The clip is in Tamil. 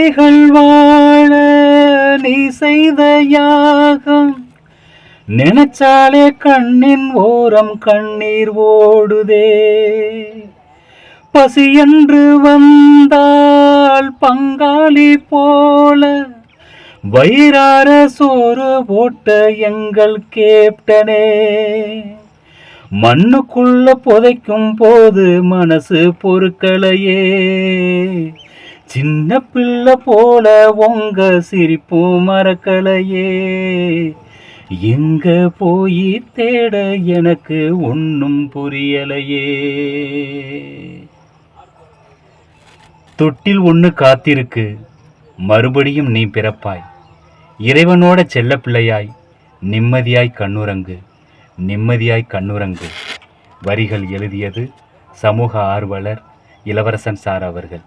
பிள்ளைகள் வாழ நீ செய்த யாகம் நினைச்சாலே கண்ணின் ஓரம் கண்ணீர் ஓடுதே. பசி என்று வந்தால் பங்காளி போல வயிறார சோறு போட்ட எங்கள் கேப்டனே, மண்ணுக்குள்ள புதைக்கும் போது மனசு பொறுக்கலையே. சின்ன பிள்ளை போல உங்க சிரிப்பு மறக்கலையே. எங்க போய் தேட எனக்கு ஒன்னும் புரியலையே. தொட்டில் ஒன்று காத்திருக்கு, மறுபடியும் நீ பிறப்பாய். இறைவனோட செல்ல பிள்ளையாய் நிம்மதியாய் கண்ணுறங்கு, நிம்மதியாய் கண்ணுறங்கு. வரிகள் எழுதியது சமூக ஆர்வலர் இளவரசன் சார் அவர்கள்.